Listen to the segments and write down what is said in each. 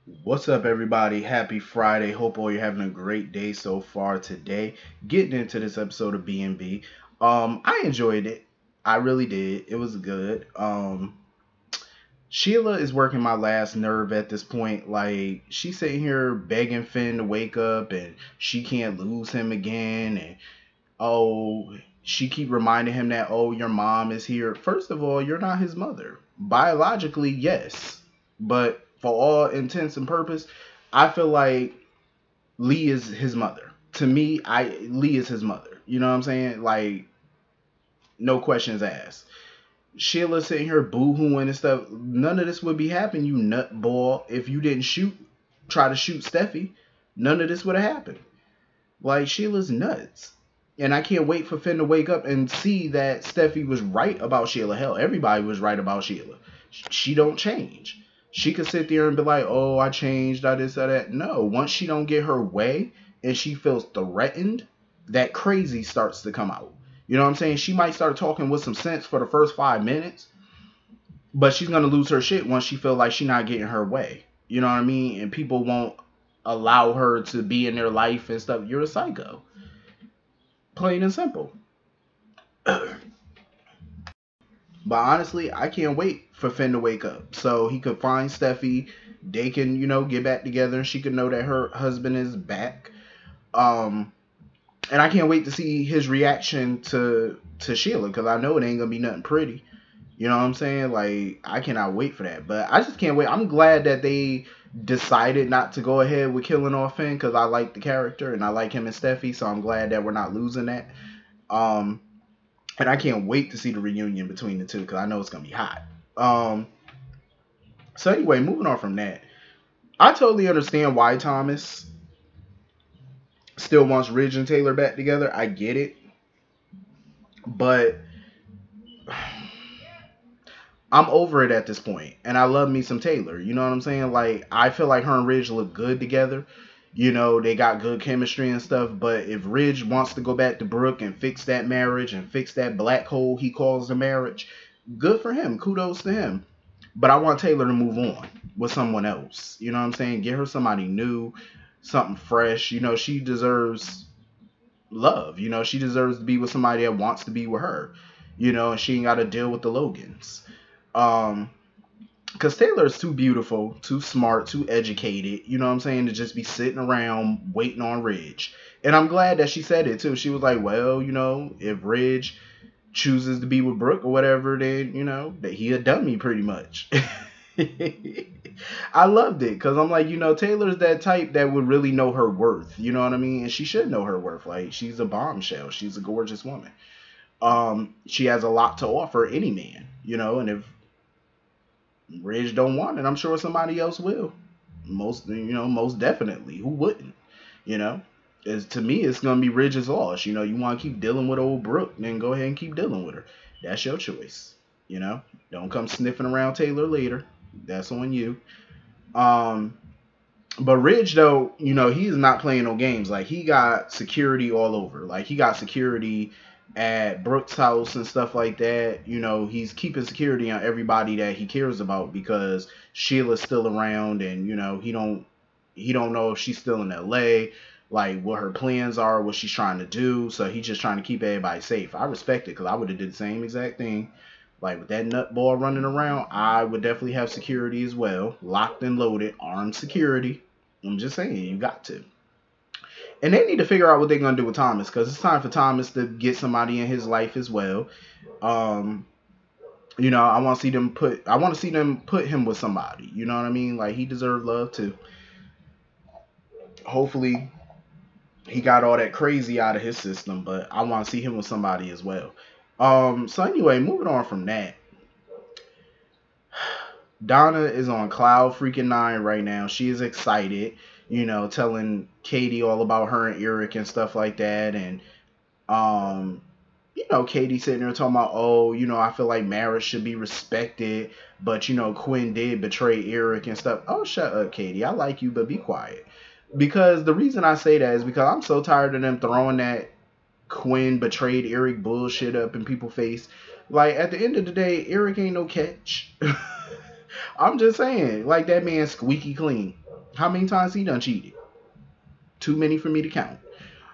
What's up, everybody? Happy Friday. Hope all you're having a great day so far today. Getting into this episode of B&B. I enjoyed it. I really did. It was good. Sheila is working my last nerve at this point. Like, she's sitting here begging Finn to wake up and she can't lose him again. And, oh, she keep reminding him that, oh, your mom is here. First of all, you're not his mother. Biologically, yes. But for all intents and purpose, I feel like Lee is his mother. To me, Lee is his mother. You know what I'm saying? Like, no questions asked. Sheila sitting here boo-hooing and stuff. None of this would be happening, you nutball, if you didn't try to shoot Steffi. None of this would have happened. Like, Sheila's nuts. And I can't wait for Finn to wake up and see that Steffi was right about Sheila. Hell, everybody was right about Sheila. She don't change. She could sit there and be like, oh, I changed, I this, I that. No, once she don't get her way and she feels threatened, that crazy starts to come out. You know what I'm saying? She might start talking with some sense for the first 5 minutes, but she's gonna lose her shit once she feel like she's not getting her way. You know what I mean? And people won't allow her to be in their life and stuff. You're a psycho. Plain and simple. But honestly, I can't wait for Finn to wake up so he could find Steffi. They can, get back together, and she could know that her husband is back. Um, and I can't wait to see his reaction to Sheila because I know it ain't gonna be nothing pretty. You know what I'm saying? Like, I cannot wait for that. But I just can't wait. I'm glad that they decided not to go ahead with killing off Finn because I like the character and I like him and Steffi. So I'm glad that we're not losing that. Um, and I can't wait to see the reunion between the two because I know it's gonna be hot. Um, so anyway, moving on from that, I totally understand why Thomas still wants Ridge and Taylor back together. I get it, but I'm over it at this point, and I love me some Taylor. You know what I'm saying? Like, I feel like her and Ridge look good together. You know, they got good chemistry and stuff. But if Ridge wants to go back to Brooke and fix that marriage and fix that black hole he calls the marriage, good for him. Kudos to him. But I want Taylor to move on with someone else. You know what I'm saying? Get her somebody new, something fresh. You know, she deserves love. You know, she deserves to be with somebody that wants to be with her. You know, and she ain't got to deal with the Logans. Um, because Taylor is too beautiful, too smart, too educated, you know what I'm saying, to just be sitting around waiting on Ridge. And I'm glad that she said it too. She was like, well, if Ridge chooses to be with Brooke or whatever, then, that he a dummy pretty much. I loved it because I'm like, Taylor's that type that would really know her worth. You know what I mean? And she should know her worth. Like, she's a bombshell. She's a gorgeous woman. She has a lot to offer any man, and if Ridge don't want it, I'm sure somebody else will. Most definitely. Who wouldn't? You know, is to me, it's gonna be Ridge's loss. You want to keep dealing with old Brooke, then go ahead and keep dealing with her. That's your choice. Don't come sniffing around Taylor later. That's on you. Um, but Ridge though, he is not playing no games. Like, he got security all over. Like, he got security at Brooke's house and stuff like that. He's keeping security on everybody that he cares about because Sheila's still around, and he don't know if she's still in LA, like what her plans are, what she's trying to do. So he's just trying to keep everybody safe. I respect it because I would have did the same exact thing. Like, with that nutball running around, I would definitely have security as well, locked and loaded, armed security. I'm just saying, you got to. And they need to figure out what they're gonna do with Thomas because it's time for Thomas to get somebody in his life as well. Um, I want to see them put him with somebody. You know what I mean? Like, he deserves love too. Hopefully, he got all that crazy out of his system, but I want to see him with somebody as well. So anyway, moving on from that, Donna is on cloud freaking nine right now. She is excited, telling Katie all about her and Eric and stuff like that. And, um, Katie sitting there talking about, oh, I feel like marriage should be respected. But, Quinn did betray Eric and stuff. Oh, shut up, Katie. I like you, but be quiet. Because the reason I say that is because I'm so tired of them throwing that Quinn betrayed Eric bullshit up in people's face. Like, at the end of the day, Eric ain't no catch. I'm just saying, like, that man squeaky clean. How many times he done cheated? Too many for me to count.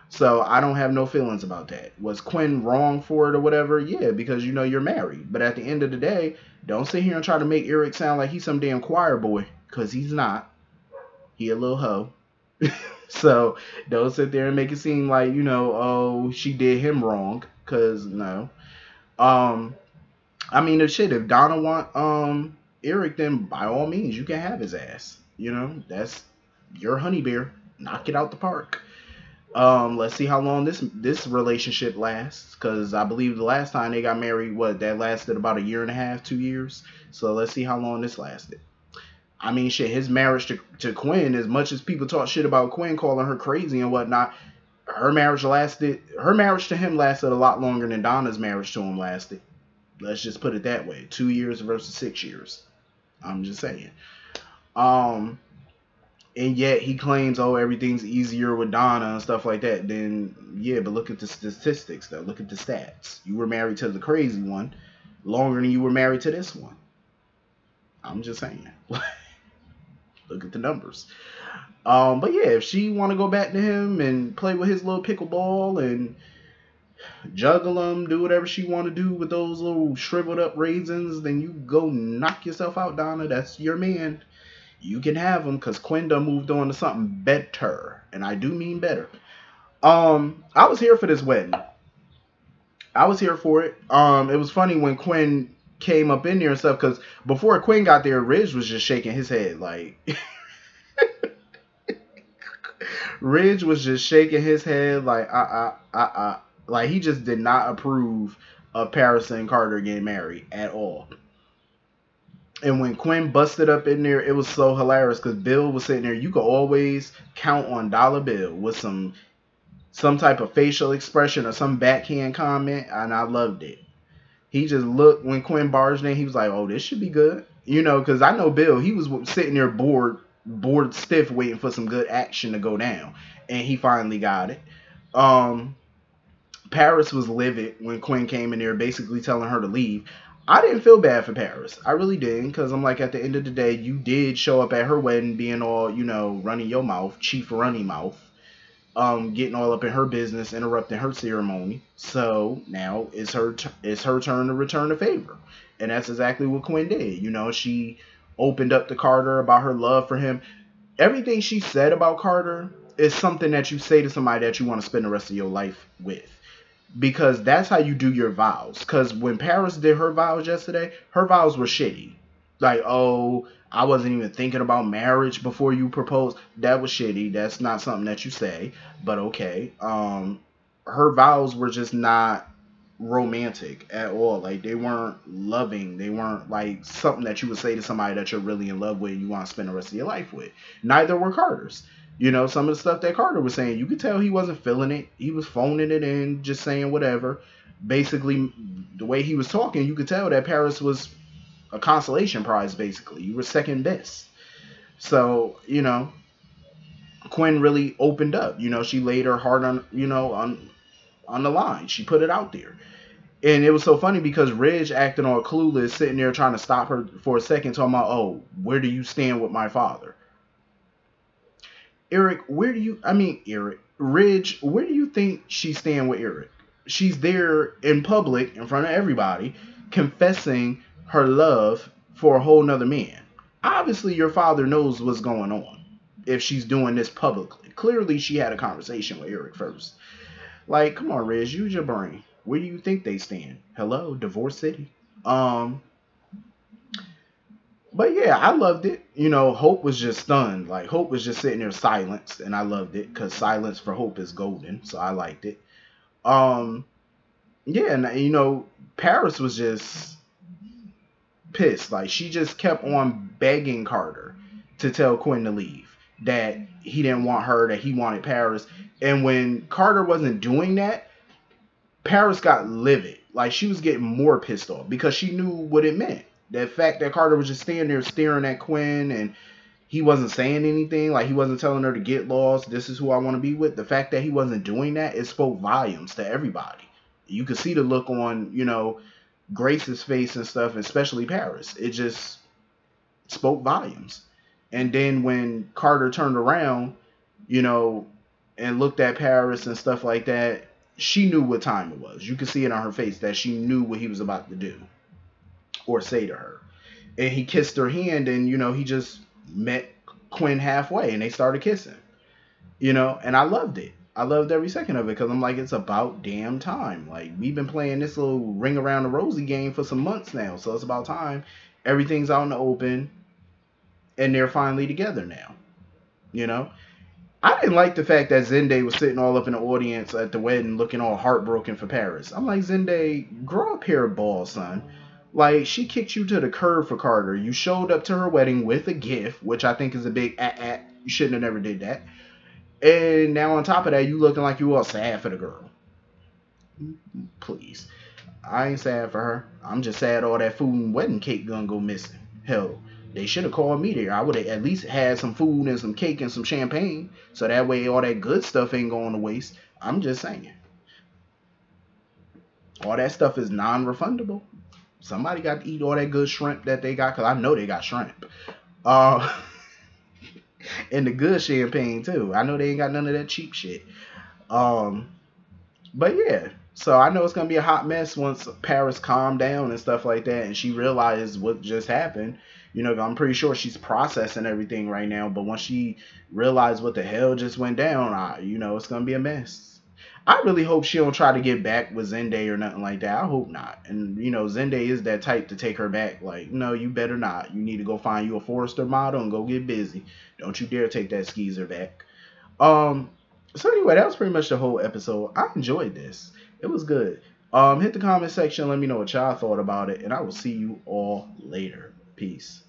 So I don't have no feelings about that. Was Quinn wrong for it or whatever? Yeah, because you know you're married. But at the end of the day, don't sit here and try to make Eric sound like he's some damn choir boy, because he's not. He a little hoe. So don't sit there and make it seem like, you know, oh, she did him wrong. Cause no. Um, I mean, if shit, if Donna want Eric, then by all means, you can have his ass. You know, that's your honey bear. Knock it out the park. Let's see how long this relationship lasts, because I believe the last time they got married, what, that lasted about a year and a half, 2 years. So let's see how long this lasted. I mean, shit, his marriage to Quinn, as much as people talk shit about Quinn, calling her crazy and whatnot, her marriage to him lasted a lot longer than Donna's marriage to him lasted. Let's just put it that way. 2 years versus 6 years. I'm just saying. Um, and yet he claims, oh, everything's easier with Donna and stuff like that. Then yeah, but look at the statistics though. Look at the stats. You were married to the crazy one longer than you were married to this one. I'm just saying. Look at the numbers. But yeah, if she want to go back to him and play with his little pickleball and juggle him, do whatever she want to do with those little shriveled up raisins, then you go knock yourself out, Donna. That's your man. You can have him, because Quinn done moved on to something better, and I do mean better. I was here for this wedding. I was here for it. It was funny when Quinn came up in there and stuff, because before Quinn got there, Ridge was just shaking his head like. Ridge was just shaking his head like like he just did not approve of Paris and Carter getting married at all. And when Quinn busted up in there, it was so hilarious because Bill was sitting there. You could always count on Dollar Bill with some type of facial expression or some backhand comment, and I loved it. He just looked when Quinn barged in. He was like, "Oh, this should be good," you know, because I know Bill. He was sitting there bored stiff, waiting for some good action to go down, and he finally got it. Um, Paris was livid when Quinn came in there, basically telling her to leave. I didn't feel bad for Paris. I really didn't, because I'm like, at the end of the day, you did show up at her wedding being all, you know, running your mouth, chief running mouth, getting all up in her business, interrupting her ceremony. So now it's her turn to return the favor, and that's exactly what Quinn did. You know, she opened up to Carter about her love for him. Everything she said about Carter is something that you say to somebody that you want to spend the rest of your life with, because that's how you do your vows. Because when Paris did her vows yesterday, her vows were shitty. Like, oh, I wasn't even thinking about marriage before you proposed. That was shitty. That's not something that you say, but okay. Her vows were just not romantic at all. Like, they weren't loving. They weren't like something that you would say to somebody that you're really in love with and you want to spend the rest of your life with. Neither were Carter's. You know, some of the stuff that Carter was saying, you could tell he wasn't feeling it. He was phoning it in, just saying whatever. Basically, the way he was talking, you could tell that Paris was a consolation prize, basically. You were second best. So, you know, Quinn really opened up. You know, she laid her heart on, you know, on the line. She put it out there. And it was so funny because Ridge acting all clueless, sitting there trying to stop her for a second, talking about, oh, where do you stand with my father? Eric, Ridge, where do you think she's staying with Eric? She's there in public, in front of everybody, confessing her love for a whole nother man. Obviously, your father knows what's going on if she's doing this publicly. Clearly, she had a conversation with Eric first. Like, come on, Ridge, use your brain. Where do you think they stand? Hello, Divorce City. Um, But yeah, I loved it. You know, Hope was just stunned. Like, Hope was just sitting there silenced, and I loved it because silence for Hope is golden. So I liked it. Um, yeah, and you know, Paris was just pissed. Like, she just kept on begging Carter to tell Quinn to leave. That he didn't want her, that he wanted Paris. And when Carter wasn't doing that, Paris got livid. Like, she was getting more pissed off because she knew what it meant. The fact that Carter was just standing there staring at Quinn and he wasn't saying anything, like he wasn't telling her to get lost, this is who I want to be with. The fact that he wasn't doing that, it spoke volumes to everybody. You could see the look on, you know, Grace's face and stuff, especially Paris. It just spoke volumes. And then when Carter turned around, you know, and looked at Paris and stuff like that, she knew what time it was. You could see it on her face that she knew what he was about to do or say to her. And he kissed her hand, and he just met Quinn halfway, and they started kissing. And I loved it. I loved every second of it because I'm like, it's about damn time. Like, we've been playing this little ring around the rosy game for some months now, so it's about time. Everything's out in the open, and they're finally together now. You know, I didn't like the fact that Zendaya was sitting all up in the audience at the wedding looking all heartbroken for Paris. I'm like, Zendaya, grow a pair of balls, son. Like, she kicked you to the curb for Carter. You showed up to her wedding with a gift, which I think is a big You shouldn't have never did that. And now on top of that, you looking like you all sad for the girl. Please. I ain't sad for her. I'm just sad all that food and wedding cake gonna go missing. Hell, they should have called me there. I would have at least had some food and some cake and some champagne. So that way all that good stuff ain't going to waste. I'm just saying. All that stuff is non-refundable. Somebody got to eat all that good shrimp that they got, because I know they got shrimp. Uh, and the good champagne too. I know they ain't got none of that cheap shit. But yeah, so I know it's gonna be a hot mess once Paris calmed down and stuff like that, and she realizes what just happened. I'm pretty sure she's processing everything right now. But once she realized what the hell just went down, it's gonna be a mess. I really hope she don't try to get back with Zendaya or nothing like that. I hope not. And Zendaya is that type to take her back. Like, no, you better not. You need to go find you a Forrester model and go get busy. Don't you dare take that skeezer back. So anyway, that was pretty much the whole episode. I enjoyed this. It was good. Hit the comment section. Let me know what y'all thought about it. And I will see you all later. Peace.